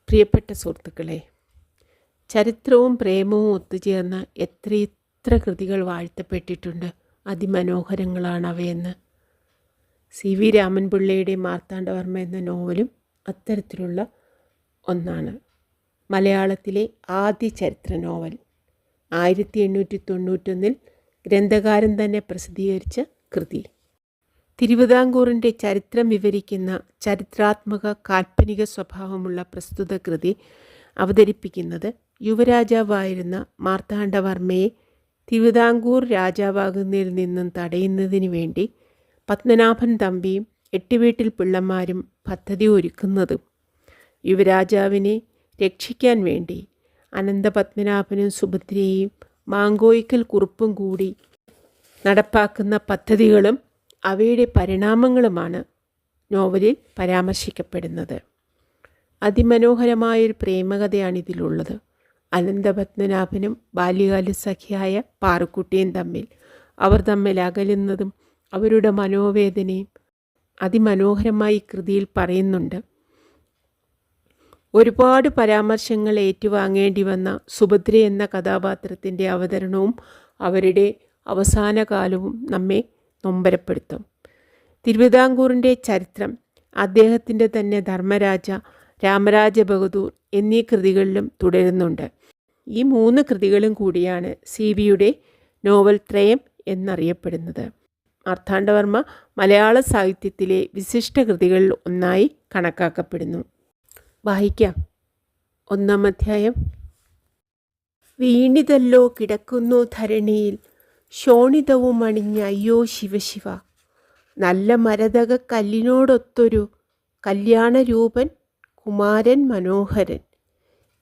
പ്രിയപ്പെട്ട സുഹൃത്തുക്കളെ, ചരിത്രവും പ്രേമവും ഒത്തുചേർന്ന എത്രയെത്ര കൃതികൾ വാഴ്ത്തപ്പെട്ടിട്ടുണ്ട്. അതിമനോഹരങ്ങളാണ് അവയെന്ന്. CV രാമൻപിള്ളയുടെ മാർത്താണ്ഡവർമ്മ എന്ന നോവലും അത്തരത്തിലുള്ള ഒന്നാണ്. മലയാളത്തിലെ ആദ്യ ചരിത്ര നോവൽ 1891 ഗ്രന്ഥകാരൻ തന്നെ പ്രസിദ്ധീകരിച്ച കൃതി. തിരുവിതാംകൂറിൻ്റെ ചരിത്രം വിവരിക്കുന്ന ചരിത്രാത്മക കാൽപ്പനിക സ്വഭാവമുള്ള പ്രസ്തുത കൃതി അവതരിപ്പിക്കുന്നത് യുവരാജാവായിരുന്ന മാർത്താണ്ഡവർമ്മയെ തിരുവിതാംകൂർ രാജാവാകുന്നതിൽ നിന്നും തടയുന്നതിന് വേണ്ടി പത്മനാഭൻ തമ്പിയും എട്ടുവീട്ടിൽ പിള്ളമാരും പദ്ധതി ഒരുക്കുന്നതും യുവരാജാവിനെ രക്ഷിക്കാൻ വേണ്ടി അനന്തപത്മനാഭനും സുഭദ്രയെയും മാങ്കോയിക്കൽ കുറുപ്പും കൂടി നടപ്പാക്കുന്ന പദ്ധതികളും അവയുടെ പരിണാമങ്ങളുമാണ് നോവലിൽ പരാമർശിക്കപ്പെടുന്നത്. അതിമനോഹരമായൊരു പ്രേമകഥയാണിതിലുള്ളത്. അനന്തപത്മനാഭനും ബാല്യകാല സഖിയായ പാറുക്കുട്ടിയും അവർ തമ്മിൽ അകലുന്നതും അവരുടെ മനോവേദനയും അതിമനോഹരമായി കൃതിയിൽ പറയുന്നുണ്ട്. ഒരുപാട് പരാമർശങ്ങൾ ഏറ്റുവാങ്ങേണ്ടി വന്ന സുഭദ്ര എന്ന കഥാപാത്രത്തിൻ്റെ അവതരണവും അവരുടെ അവസാന കാലവും നമ്മെ നൊമ്പരപ്പെടുത്തും. തിരുവിതാംകൂറിൻ്റെ ചരിത്രം അദ്ദേഹത്തിൻ്റെ തന്നെ ധർമ്മരാജ, രാമരാജ ബഹദൂർ എന്നീ കൃതികളിലും തുടരുന്നുണ്ട്. ഈ 3 കൃതികളും കൂടിയാണ് CVയുടെ നോവൽ ത്രയം എന്നറിയപ്പെടുന്നത്. മാർത്താണ്ഡവർമ്മ മലയാള സാഹിത്യത്തിലെ വിശിഷ്ട കൃതികളിൽ ഒന്നായി കണക്കാക്കപ്പെടുന്നു. വായിക്കാം. 1-ാം അധ്യായം. വീണിതല്ലോ കിടക്കുന്നു ധരണിയിൽ ശോണിതവും അണിഞ്ഞ അയ്യോ ശിവശിവ, നല്ല മരതക കല്ലിനോടൊത്തൊരു കല്യാണരൂപൻ കുമാരൻ മനോഹരൻ.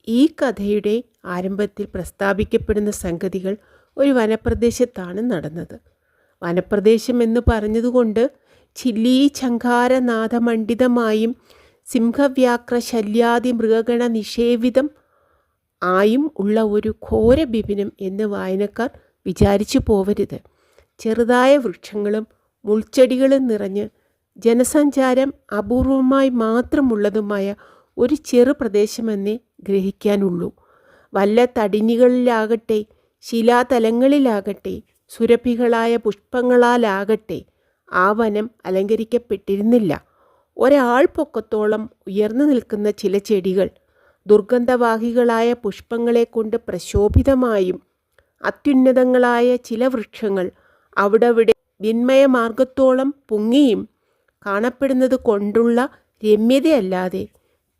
ഈ കഥയുടെ ആരംഭത്തിൽ പ്രസ്താവിക്കപ്പെടുന്ന സംഗതികൾ ഒരു വനപ്രദേശത്താണ് നടന്നത്. വനപ്രദേശം എന്ന് പറഞ്ഞതുകൊണ്ട് ചില്ലീ ചങ്കാരനാഥമണ്ഡിതമായും സിംഹവ്യാക്ര ശല്യാദി മൃഗഗണ നിഷേവിതം ആയും ഉള്ള ഒരു ഘോര ബിപിനം എന്ന് വായനക്കാർ വിചാരിച്ചു പോവരുത്. ചെറുതായ വൃക്ഷങ്ങളും മുൾച്ചെടികളും നിറഞ്ഞ് ജനസഞ്ചാരം അപൂർവമായി മാത്രമുള്ളതുമായ ഒരു ചെറു പ്രദേശമെന്നേ ഗ്രഹിക്കാനുള്ളൂ. വല്ല തടിനികളിലാകട്ടെ ശിലാതലങ്ങളിലാകട്ടെ സുരഭികളായ പുഷ്പങ്ങളാലാകട്ടെ ആ വനം അലങ്കരിക്കപ്പെട്ടിരുന്നില്ല. ഒരാൾ പൊക്കത്തോളം ഉയർന്നു നിൽക്കുന്ന ചില ചെടികൾ ദുർഗന്ധവാഹികളായ പുഷ്പങ്ങളെ കൊണ്ട് പ്രശോഭിതമായും അത്യുന്നതങ്ങളായ ചില വൃക്ഷങ്ങൾ അവിടവിടെ വിന്മയമാർഗത്തോളം പൊങ്ങിയും കാണപ്പെടുന്നത് കൊണ്ടുള്ള രമ്യതയല്ലാതെ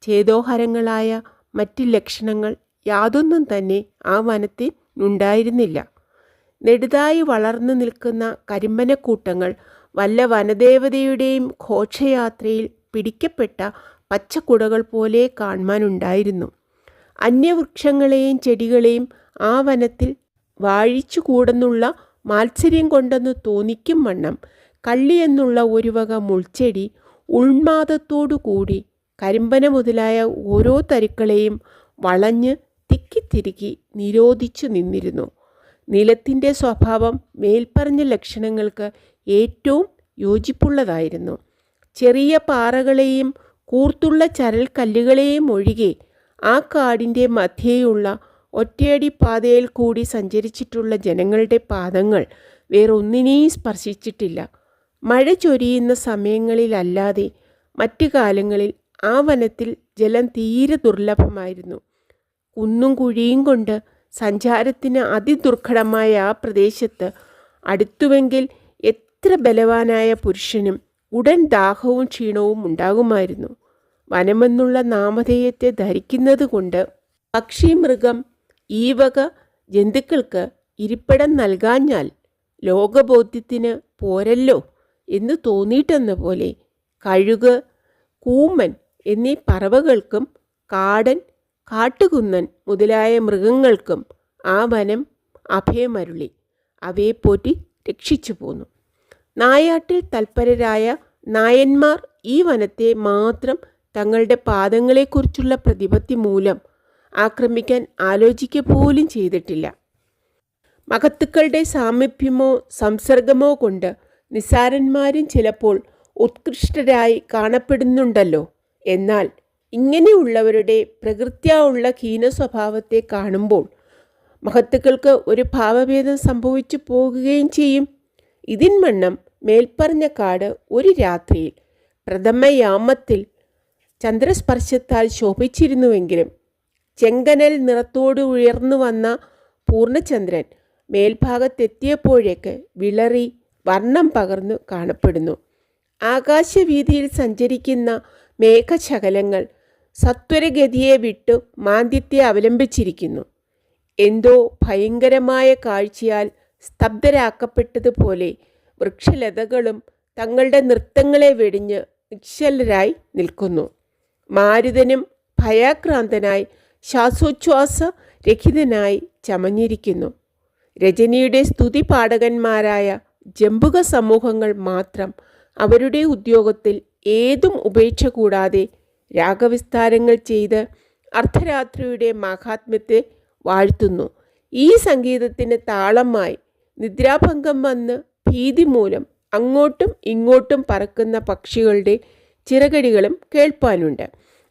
ചേതോഹരങ്ങളായ മറ്റ് ലക്ഷണങ്ങൾ യാതൊന്നും തന്നെ ആ വനത്തിൽ ഉണ്ടായിരുന്നില്ല. നെടുതായി വളർന്നു നിൽക്കുന്ന കരിമ്പനക്കൂട്ടങ്ങൾ വല്ല വനദേവതയുടെയും ഘോഷയാത്രയിൽ പിടിക്കപ്പെട്ട പച്ചക്കുടകൾ പോലെ കാണുവാനുണ്ടായിരുന്നു. അന്യവൃക്ഷങ്ങളെയും ചെടികളെയും ആ വനത്തിൽ വാഴിച്ചുകൂടെന്നുള്ള മാത്സര്യം കൊണ്ടെന്ന് തോന്നിക്കും വണ്ണം കള്ളി എന്നുള്ള ഒരു വക മുൾച്ചെടി ഉന്മാദത്തോടുകൂടി കരിമ്പന മുതലായ ഓരോ തരുക്കളെയും വളഞ്ഞ് തിക്കിത്തിരുക്കി നിരോധിച്ചു നിന്നിരുന്നു. നിലത്തിൻ്റെ സ്വഭാവം മേൽപ്പറഞ്ഞ ലക്ഷണങ്ങൾക്ക് ഏറ്റവും യോജിപ്പുള്ളതായിരുന്നു. ചെറിയ പാറകളെയും കൂർത്തുള്ള ചരൽ കല്ലുകളെയും ഒഴികെ ആ കാടിൻ്റെ മധ്യേയുള്ള ഒറ്റയടി പാതയിൽ കൂടി സഞ്ചരിച്ചിട്ടുള്ള ജനങ്ങളുടെ പാദങ്ങൾ വേറൊന്നിനെയും സ്പർശിച്ചിട്ടില്ല. മഴ ചൊരിയുന്ന സമയങ്ങളിലല്ലാതെ മറ്റു കാലങ്ങളിൽ ആ വനത്തിൽ ജലം തീരെ ദുർലഭമായിരുന്നു. കുന്നും കുഴിയും കൊണ്ട് സഞ്ചാരത്തിന് അതിദുർഘടമായ ആ പ്രദേശത്ത് അടുത്തുവെങ്കിൽ എത്ര ബലവാനായ പുരുഷനും ഉടൻ ദാഹവും ക്ഷീണവും ഉണ്ടാകുമായിരുന്നു. വനമെന്നുള്ള നാമധേയത്തെ ധരിക്കുന്നത് കൊണ്ട് പക്ഷി, മൃഗം ഈ വക ജന്തുക്കൾക്ക് ഇരിപ്പിടം നൽകാഞ്ഞാൽ ലോകബോധ്യത്തിന് പോരല്ലോ എന്ന് തോന്നിയിട്ടെന്ന പോലെ കഴുക്, കൂമൻ എന്നീ പറവകൾക്കും കാടൻ, കാട്ടുകുന്നൻ മുതലായ മൃഗങ്ങൾക്കും ആ വനം അഭയമരുളി അവയെ പോറ്റി രക്ഷിച്ചു പോന്നു. നായാട്ടിൽ തൽപരരായ നായന്മാർ ഈ വനത്തെ മാത്രം തങ്ങളുടെ പാദങ്ങളെക്കുറിച്ചുള്ള പ്രതിപത്തി മൂലം ആക്രമിക്കാൻ ആലോചിക്കുക പോലും ചെയ്തിട്ടില്ല. മഹത്തുക്കളുടെ സാമീപ്യമോ സംസർഗമോ കൊണ്ട് നിസ്സാരന്മാരും ചിലപ്പോൾ ഉത്കൃഷ്ടരായി കാണപ്പെടുന്നുണ്ടല്ലോ. എന്നാൽ ഇങ്ങനെയുള്ളവരുടെ പ്രകൃത്യാ ഉള്ള ഹീന സ്വഭാവത്തെ കാണുമ്പോൾ മഹത്തുക്കൾക്ക് ഒരു ഭാവഭേദം സംഭവിച്ചു പോകുകയും ചെയ്യും. ഇതിൻവണ്ണം മേൽപ്പറഞ്ഞ കാട് ഒരു രാത്രിയിൽ പ്രഥമയാമത്തിൽ ചന്ദ്രസ്പർശത്താൽ ശോഭിച്ചിരുന്നുവെങ്കിലും ചെങ്കനൽ നിറത്തോട് ഉയർന്നു വന്ന പൂർണ്ണചന്ദ്രൻ മേൽഭാഗത്തെത്തിയപ്പോഴേക്ക് വിളറി വർണ്ണം പകർന്നു കാണപ്പെടുന്നു. ആകാശവീതിയിൽ സഞ്ചരിക്കുന്ന മേഘശകലങ്ങൾ സത്വരഗതിയെ വിട്ടു മാന്ദ്യത്തെ അവലംബിച്ചിരിക്കുന്നു. എന്തോ ഭയങ്കരമായ കാഴ്ചയാൽ സ്തബ്ധരാക്കപ്പെട്ടതുപോലെ വൃക്ഷലതകളും തങ്ങളുടെ നൃത്തങ്ങളെ വെടിഞ്ഞ് നിശ്ചലരായി നിൽക്കുന്നു. മാരുതനും ഭയാക്രാന്തനായി ശ്വാസോച്ഛ്വാസ രഹിതനായി ചമഞ്ഞിരിക്കുന്നു. രജനിയുടെ സ്തുതി പാഠകന്മാരായ ജംബുക സമൂഹങ്ങൾ മാത്രം അവരുടെ ഉദ്യോഗത്തിൽ ഏതും ഉപേക്ഷ കൂടാതെ രാഗവിസ്താരങ്ങൾ ചെയ്ത് അർദ്ധരാത്രിയുടെ മാഹാത്മ്യത്തെ വാഴ്ത്തുന്നു. ഈ സംഗീതത്തിന് താളമായി നിദ്രാഭംഗം വന്ന് ഭീതി മൂലം അങ്ങോട്ടും ഇങ്ങോട്ടും പറക്കുന്ന പക്ഷികളുടെ ചിറകടികളും കേൾപ്പാനുണ്ട്.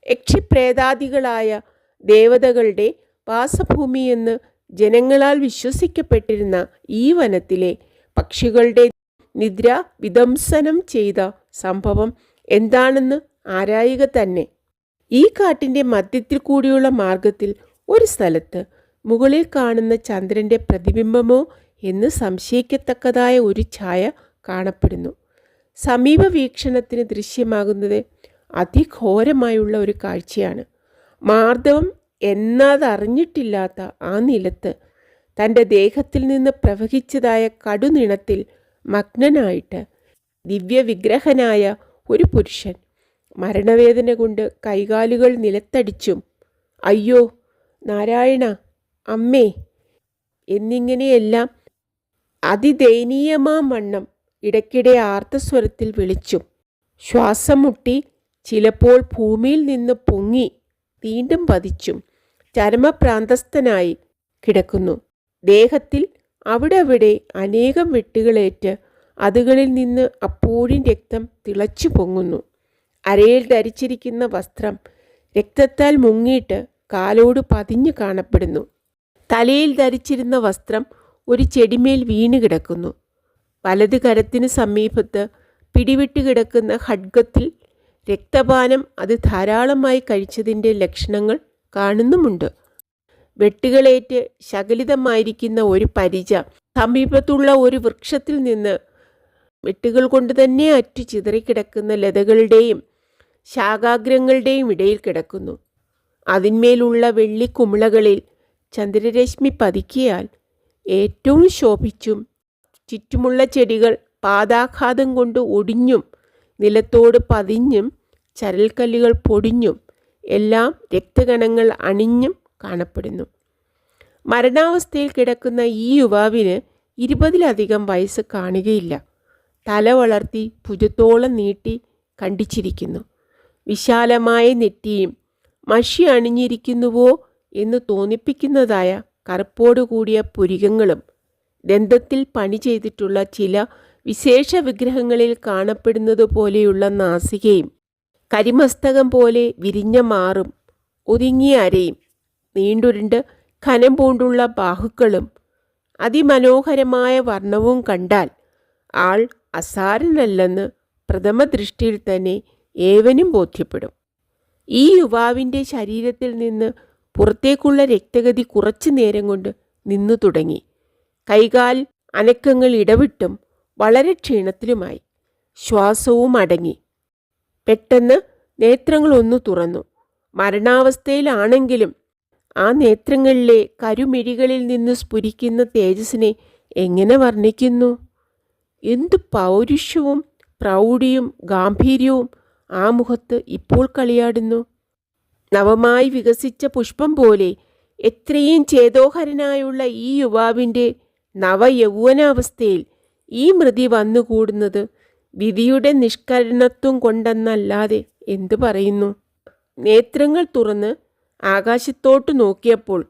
യക്ഷിപ്രേതാദികളായ ദേവതകളുടെ വാസഭൂമിയെന്ന് ജനങ്ങളാൽ വിശ്വസിക്കപ്പെട്ടിരുന്ന ഈ വനത്തിലെ പക്ഷികളുടെ നിദ്ര വിധ്വംസനം ചെയ്ത സംഭവം എന്താണെന്ന് ആരായുക തന്നെ. ഈ കാട്ടിൻ്റെ മധ്യത്തിൽ കൂടിയുള്ള മാർഗത്തിൽ ഒരു സ്ഥലത്ത് മുകളിൽ കാണുന്ന ചന്ദ്രൻ്റെ പ്രതിബിംബമോ എന്ന് സംശയിക്കത്തക്കതായ ഒരു ഛായ കാണപ്പെടുന്നു. സമീപ വീക്ഷണത്തിന് ദൃശ്യമാകുന്നത് അതിഘോരമായുള്ള ഒരു കാഴ്ചയാണ്. മാർദ്ദവം എന്നതറിഞ്ഞിട്ടില്ലാത്ത ആ നിലത്ത് തൻ്റെ ദേഹത്തിൽ നിന്ന് പ്രവഹിച്ചതായ കടുനിണത്തിൽ മഗ്നനായിട്ട് ദിവ്യവിഗ്രഹനായ ഒരു പുരുഷൻ മരണവേദന കൊണ്ട് കൈകാലുകൾ നിലത്തടിച്ചും അയ്യോ നാരായണ, അമ്മേ എന്നിങ്ങനെയെല്ലാം അതിദയനീയമാം വണ്ണം ഇടയ്ക്കിടെ ആർത്തസ്വരത്തിൽ വിളിച്ചും ശ്വാസം മുട്ടി ചിലപ്പോൾ ഭൂമിയിൽ നിന്ന് പൊങ്ങി വീണ്ടും പതിച്ചും ചരമപ്രാന്തസ്ഥനായി കിടക്കുന്നു. ദേഹത്തിൽ അവിടെ അനേകം വെട്ടുകളേറ്റ് അതുകളിൽ നിന്ന് അപ്പോഴും രക്തം തിളച്ചു പൊങ്ങുന്നു. അരയിൽ ധരിച്ചിരിക്കുന്ന വസ്ത്രം രക്തത്താൽ മുങ്ങിയിട്ട് കാലോട് പതിഞ്ഞു കാണപ്പെടുന്നു. തലയിൽ ധരിച്ചിരുന്ന വസ്ത്രം ഒരു ചെടിമേൽ വീണ് കിടക്കുന്നു. വലത് കരത്തിന് സമീപത്ത് പിടിവിട്ട് കിടക്കുന്ന ഖഡ്ഗത്തിൽ രക്തപാനം അത് ധാരാളമായി കഴിച്ചതിൻ്റെ ലക്ഷണങ്ങൾ കാണുന്നുമുണ്ട്. വെട്ടുകളേറ്റ് ശകലിതമായിരിക്കുന്ന ഒരു പരിച സമീപത്തുള്ള ഒരു വൃക്ഷത്തിൽ നിന്ന് വെട്ടുകൾ കൊണ്ട് തന്നെ അറ്റു ചിതറിക്കിടക്കുന്ന ലതകളുടെയും ശാഖാഗ്രങ്ങളുടെയും ഇടയിൽ കിടക്കുന്നു. അതിന്മേലുള്ള വെള്ളിക്കുമിളകളിൽ ചന്ദ്രരശ്മി പതിക്കിയാൽ ഏറ്റവും ശോഭിച്ചും ചുറ്റുമുള്ള ചെടികൾ പാദാഘാതം കൊണ്ട് ഒടിഞ്ഞും നിലത്തോട് പതിഞ്ഞും ചരൽക്കല്ലുകൾ പൊടിഞ്ഞും എല്ലാം രക്തകണങ്ങൾ അണിഞ്ഞും കാണപ്പെടുന്നു. മരണാവസ്ഥയിൽ കിടക്കുന്ന ഈ യുവാവിന് 20-ലധികം വയസ്സ് കാണുകയില്ല. തല വളർത്തി ഭുജത്തോളം നീട്ടി കണ്ടിച്ചിരിക്കുന്നു. വിശാലമായ നെറ്റിയും മഷി അണിഞ്ഞിരിക്കുന്നുവോ എന്ന് തോന്നിപ്പിക്കുന്നതായ കറുപ്പോടു കൂടിയ പുരികങ്ങളും ദന്തത്തിൽ പണി ചെയ്തിട്ടുള്ള ചില വിശേഷ വിഗ്രഹങ്ങളിൽ കാണപ്പെടുന്നത് പോലെയുള്ള നാസികയും കരിമസ്തകം പോലെ വിരിഞ്ഞ മാറും ഒതുങ്ങിയ അരയും നീണ്ടുരുണ്ട് ഖനം പൂണ്ടുള്ള ബാഹുക്കളും അതിമനോഹരമായ വർണ്ണവും കണ്ടാൽ ആൾ അസാരനല്ലെന്ന് പ്രഥമ ദൃഷ്ടിയിൽ തന്നെ ഏവനും ബോധ്യപ്പെടും. ഈ യുവാവിൻ്റെ ശരീരത്തിൽ നിന്ന് പുറത്തേക്കുള്ള രക്തഗതി കുറച്ചു നേരം കൊണ്ട് നിന്നു തുടങ്ങി. കൈകാൽ അനക്കങ്ങൾ ഇടവിട്ടും വളരെ ക്ഷീണത്തിലുമായി. ശ്വാസവും അടങ്ങി. പെട്ടെന്ന് നേത്രങ്ങളൊന്നു തുറന്നു. മരണാവസ്ഥയിലാണെങ്കിലും ആ നേത്രങ്ങളിലെ കരുമിഴികളിൽ നിന്ന് സ്ഫുരിക്കുന്ന തേജസ്സിനെ എങ്ങനെ വർണ്ണിക്കുന്നു? എന്തു പൗരുഷവും പ്രൗഢിയും ഗാംഭീര്യവും ആ മുഖത്ത് ഇപ്പോൾ കളിയാടുന്നു. നവമായി വികസിച്ച പുഷ്പം പോലെ എത്രയും ചേതോഹരനായുള്ള ഈ യുവാവിൻ്റെ നവയൗവനാവസ്ഥയിൽ ഈ മൃതി വന്നുകൂടുന്നത് വിധിയുടെ നിഷ്കരണത്വം കൊണ്ടെന്നല്ലാതെ എന്തു പറയുന്നു? നേത്രങ്ങൾ തുറന്ന് ആകാശത്തോട്ട് നോക്കിയപ്പോൾ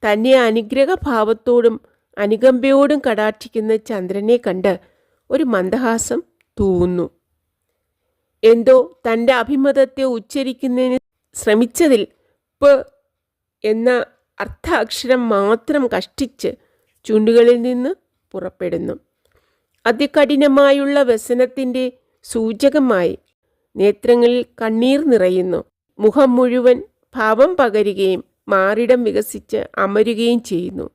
തന്നെ അനുഗ്രഹഭാവത്തോടും അനുകമ്പയോടും കടാക്ഷിക്കുന്ന ചന്ദ്രനെ കണ്ട് ഒരു മന്ദഹാസം തൂവുന്നു. എന്തോ തൻ്റെ അഭിമതത്തെ ഉച്ചരിക്കുന്നതിന് ശ്രമിച്ചതിൽ പ് എന്ന അർത്ഥാക്ഷരം മാത്രം കഷ്ടിച്ച് ചുണ്ടുകളിൽ നിന്ന് പുറപ്പെടുന്നു. അതികഠിനമായുള്ള വ്യസനത്തിൻ്റെ സൂചകമായി നേത്രങ്ങളിൽ കണ്ണീർ നിറയുന്നു. മുഖം മുഴുവൻ ഭാവം പകരുകയും മാറിടം വികസിച്ച് അമരുകയും ചെയ്യുന്നു.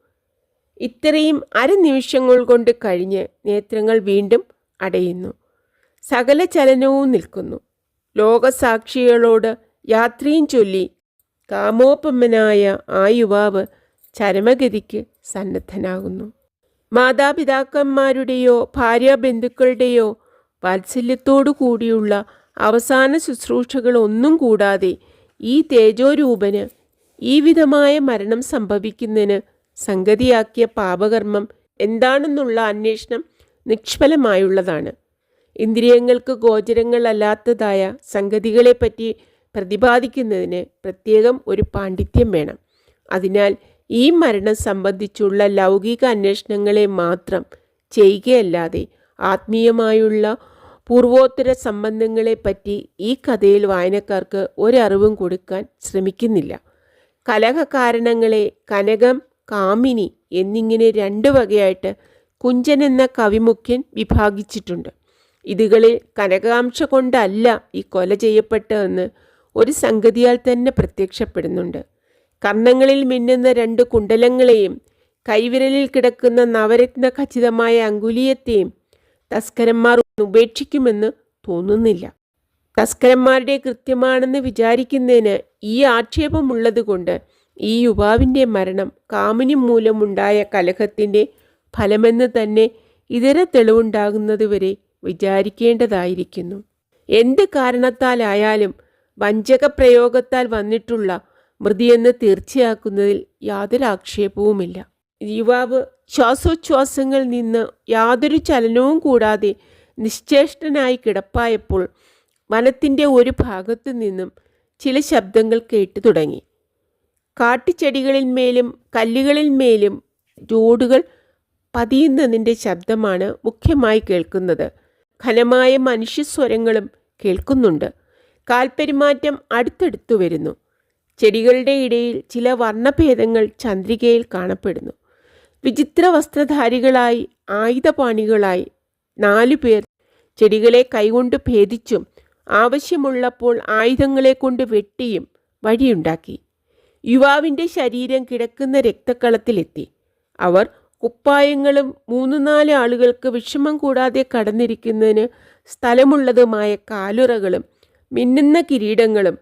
ഇത്രയും അരനിമിഷങ്ങൾ കൊണ്ട് കഴിഞ്ഞ് നേത്രങ്ങൾ വീണ്ടും അടയുന്നു. സകല ചലനവും നിൽക്കുന്നു. ലോകസാക്ഷികളോട് യാത്രയും ചൊല്ലി കാമോപമനായ ആ യുവാവ് ചരമഗതിക്ക് സന്നദ്ധനാകുന്നു. മാതാപിതാക്കന്മാരുടെയോ ഭാര്യാബന്ധുക്കളുടെയോ വാത്സല്യത്തോടു കൂടിയുള്ള അവസാന ശുശ്രൂഷകളൊന്നും കൂടാതെ ഈ തേജോരൂപന് ഈ വിധമായ മരണം സംഭവിക്കുന്നതിന് സംഗതിയാക്കിയ പാപകർമ്മം എന്താണെന്നുള്ള അന്വേഷണം നിഷ്ഫലമായുള്ളതാണ്. ഇന്ദ്രിയങ്ങൾക്ക് ഗോചരങ്ങളല്ലാത്തതായ സംഗതികളെപ്പറ്റി പ്രതിപാദിക്കുന്നതിന് പ്രത്യേകം ഒരു പാണ്ഡിത്യം വേണം. അതിനാൽ ഈ മരണം സംബന്ധിച്ചുള്ള ലൗകിക അന്വേഷണങ്ങളെ മാത്രം ചെയ്യുകയല്ലാതെ ആത്മീയമായുള്ള പൂർവോത്തര സംബന്ധങ്ങളെപ്പറ്റി ഈ കഥയിൽ വായനക്കാർക്ക് ഒരറിവും കൊടുക്കാൻ ശ്രമിക്കുന്നില്ല. കലഹകാരണങ്ങളെ കനകം, കാമിനി എന്നിങ്ങനെ രണ്ട് വകയായിട്ട് കുഞ്ചൻ എന്ന കവിമുഖ്യൻ വിഭാഗിച്ചിട്ടുണ്ട്. ഇതുകളിൽ കനകാംശ കൊണ്ടല്ല ഈ കൊല ചെയ്യപ്പെട്ടതെന്ന് ഒരു സംഗതിയാൽ തന്നെ പ്രത്യക്ഷപ്പെടുന്നുണ്ട്. കർണങ്ങളിൽ മിന്നുന്ന 2 കുണ്ടലങ്ങളെയും കൈവിരലിൽ കിടക്കുന്ന നവരത്ന ഖചിതമായ അങ്കുലിയത്തെയും തസ്കരന്മാർ ഉപേക്ഷിക്കുമെന്ന് തോന്നുന്നില്ല. തസ്കരന്മാരുടെ കൃത്യമാണെന്ന് വിചാരിക്കുന്നതിന് ഈ ആക്ഷേപമുള്ളത് കൊണ്ട് ഈ യുവാവിൻ്റെ മരണം കാമിനി മൂലമുണ്ടായ കലഹത്തിൻ്റെ ഫലമെന്ന് തന്നെ ഇതര തെളിവുണ്ടാകുന്നതുവരെ വിചാരിക്കേണ്ടതായിരിക്കുന്നു. എന്ത് കാരണത്താലായാലും വഞ്ചക പ്രയോഗത്താൽ വന്നിട്ടുള്ള മൃതിയെന്ന് തീർച്ചയാക്കുന്നതിൽ യാതൊരു ആക്ഷേപവുമില്ല. യുവാവ് ശ്വാസോച്ഛ്വാസങ്ങളിൽ നിന്ന് യാതൊരു ചലനവും കൂടാതെ നിശ്ചേഷ്ടനായി കിടപ്പായപ്പോൾ വനത്തിൻ്റെ ഒരു ഭാഗത്തു നിന്നും ചില ശബ്ദങ്ങൾ കേട്ടു തുടങ്ങി. കാട്ടുചെടികളിന്മേലും കല്ലുകളിന്മേലും ജോഡുകൾ പതിയുന്നതിൻ്റെ ശബ്ദമാണ് മുഖ്യമായി കേൾക്കുന്നത്. ഘനമായ മനുഷ്യസ്വരങ്ങളും കേൾക്കുന്നുണ്ട്. കാൽപ്പെരുമാറ്റം അടുത്തടുത്തു വരുന്നു. ചെടികളുടെ ഇടയിൽ ചില വർണ്ണഭേദങ്ങൾ ചന്ദ്രികയിൽ കാണപ്പെടുന്നു. വിചിത്ര വസ്ത്രധാരികളായി ആയുധപാണികളായി 4 പേർ ചെടികളെ കൈകൊണ്ട് ഭേദിച്ചും ആവശ്യമുള്ളപ്പോൾ ആയുധങ്ങളെ കൊണ്ട് വെട്ടിയും വഴിയുണ്ടാക്കി. യുവാവിൻ്റെ ശരീരം കിടക്കുന്ന രക്തക്കളത്തിലെത്തി. അവർ കുപ്പായങ്ങളും 3-4 ആളുകൾക്ക് വിഷമം കൂടാതെ കടന്നിരിക്കുന്നതിന് സ്ഥലമുള്ളതുമായ കാലുറകളും മിന്നുന്ന കിരീടങ്ങളും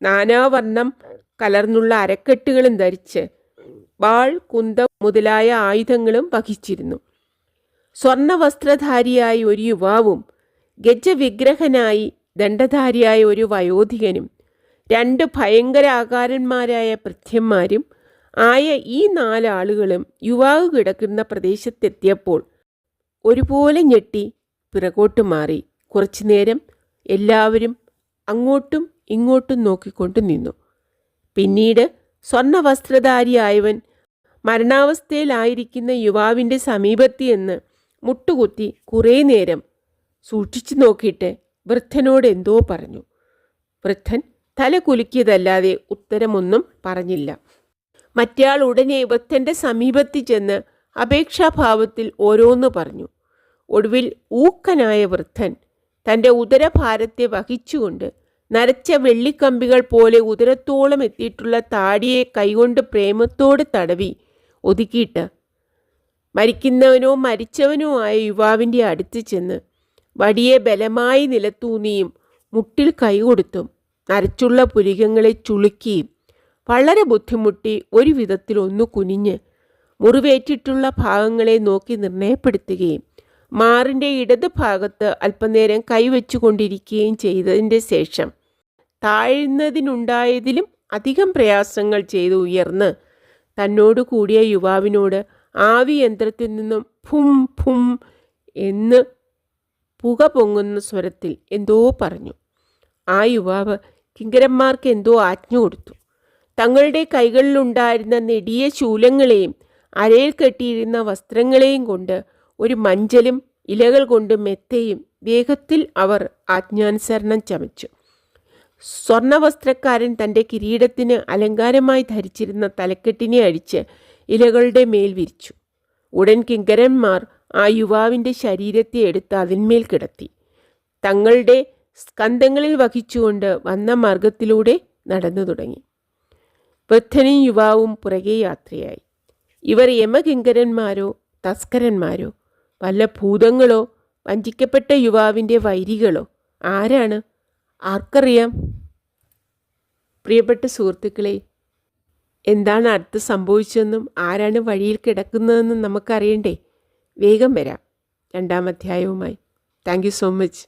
നാനാവർണ്ണം കലർന്നുള്ള അരക്കെട്ടുകളും ധരിച്ച് വാൾ, കുന്തം മുതലായ ആയുധങ്ങളും വഹിച്ചിരുന്നു. സ്വർണവസ്ത്രധാരിയായ ഒരു യുവാവും ഗജവിഗ്രഹനായി ദണ്ഡധാരിയായ ഒരു വയോധികനും 2 ഭയങ്കരാകാരന്മാരായ ഭൃത്യന്മാരും ആയ ഈ 4 ആളുകളും യുവാവ് കിടക്കുന്ന പ്രദേശത്തെത്തിയപ്പോൾ ഒരുപോലെ ഞെട്ടി പിറകോട്ട് മാറി. കുറച്ചുനേരം എല്ലാവരും അങ്ങോട്ടും ഇങ്ങോട്ടും നോക്കിക്കൊണ്ട് നിന്നു. പിന്നീട് സ്വർണവസ്ത്രധാരിയായവൻ മരണാവസ്ഥയിലായിരിക്കുന്ന യുവാവിൻ്റെ സമീപത്ത് എന്ന് മുട്ടുകുത്തി കുറേ നേരം സൂക്ഷിച്ചു നോക്കിയിട്ട് വൃദ്ധനോട് എന്തോ പറഞ്ഞു. വൃദ്ധൻ തല കുലുക്കിയതല്ലാതെ ഉത്തരമൊന്നും പറഞ്ഞില്ല. മറ്റയാൾ ഉടനെ വൃദ്ധൻ്റെ സമീപത്ത് ചെന്ന് അപേക്ഷാഭാവത്തിൽ ഓരോന്ന് പറഞ്ഞു. ഒടുവിൽ ഊക്കനായ വൃദ്ധൻ തൻ്റെ ഉദരഭാരത്തെ വഹിച്ചുകൊണ്ട് നരച്ച വെള്ളിക്കമ്പികൾ പോലെ ഉദരത്തോളം എത്തിയിട്ടുള്ള താടിയെ കൈകൊണ്ട് പ്രേമത്തോട് തടവി ഒതുക്കിയിട്ട് മരിക്കുന്നവനോ മരിച്ചവനോ ആയ യുവാവിൻ്റെ അടുത്ത് ചെന്ന് വടിയെ ബലമായി നിലത്തൂന്നിയും മുട്ടിൽ കൈകൊടുത്തും നരച്ചുള്ള പുരികങ്ങളെ ചുളുക്കിയും വളരെ ബുദ്ധിമുട്ടി ഒരു വിധത്തിൽ ഒന്ന് കുനിഞ്ഞ് മുറിവേറ്റിട്ടുള്ള ഭാഗങ്ങളെ നോക്കി നിർണയപ്പെടുത്തുകയും മാറിൻ്റെ ഇടത് ഭാഗത്ത് അല്പനേരം കൈവച്ചുകൊണ്ടിരിക്കുകയും ചെയ്തതിൻ്റെ ശേഷം താഴ്ന്നതിനുണ്ടായതിലും അധികം പ്രയാസങ്ങൾ ചെയ്ത് ഉയർന്ന് തന്നോട് കൂടിയ യുവാവിനോട് ആവി യന്ത്രത്തിൽ നിന്നും ഫും ഫും എന്ന് പുക പൊങ്ങുന്ന സ്വരത്തിൽ എന്തോ പറഞ്ഞു. ആ യുവാവ് കിങ്കരന്മാർക്ക് എന്തോ ആജ്ഞ കൊടുത്തു. തങ്ങളുടെ കൈകളിലുണ്ടായിരുന്ന നെടിയ ശൂലങ്ങളെയും അരയിൽ കെട്ടിയിരുന്ന വസ്ത്രങ്ങളെയും കൊണ്ട് ഒരു മഞ്ചലും ഇലകൾ കൊണ്ട് മെത്തയും ദേഹത്തിൽ അവർ ആജ്ഞാനുസരണം ചമച്ചു. സ്വർണവസ്ത്രക്കാരൻ തൻ്റെ കിരീടത്തിന് അലങ്കാരമായി ധരിച്ചിരുന്ന തലക്കെട്ടിനെ അഴിച്ച് ഇലകളുടെ മേൽ വിരിച്ചു. ഉടൻ കിങ്കരന്മാർ ആ യുവാവിൻ്റെ ശരീരത്തെ എടുത്ത് അതിന്മേൽ കിടത്തി തങ്ങളുടെ സ്കന്ധങ്ങളിൽ വഹിച്ചുകൊണ്ട് വന്ന മാർഗത്തിലൂടെ നടന്നു തുടങ്ങി. വൃദ്ധനും യുവാവും പുറകെ യാത്രയായി. ഇവർ യമകിങ്കരന്മാരോ തസ്കരന്മാരോ വല്ല ഭൂതങ്ങളോ വഞ്ചിക്കപ്പെട്ട യുവാവിൻ്റെ വൈരികളോ ആരാണ്? ആർക്കറിയാം? പ്രിയപ്പെട്ട സുഹൃത്തുക്കളെ, എന്താണ് അടുത്ത് സംഭവിച്ചതെന്നും ആരാണ് വഴിയിൽ കിടക്കുന്നതെന്നും നമുക്കറിയണ്ടേ? വേഗം വരാം 2-ാം അധ്യായവുമായി. Thank you so much.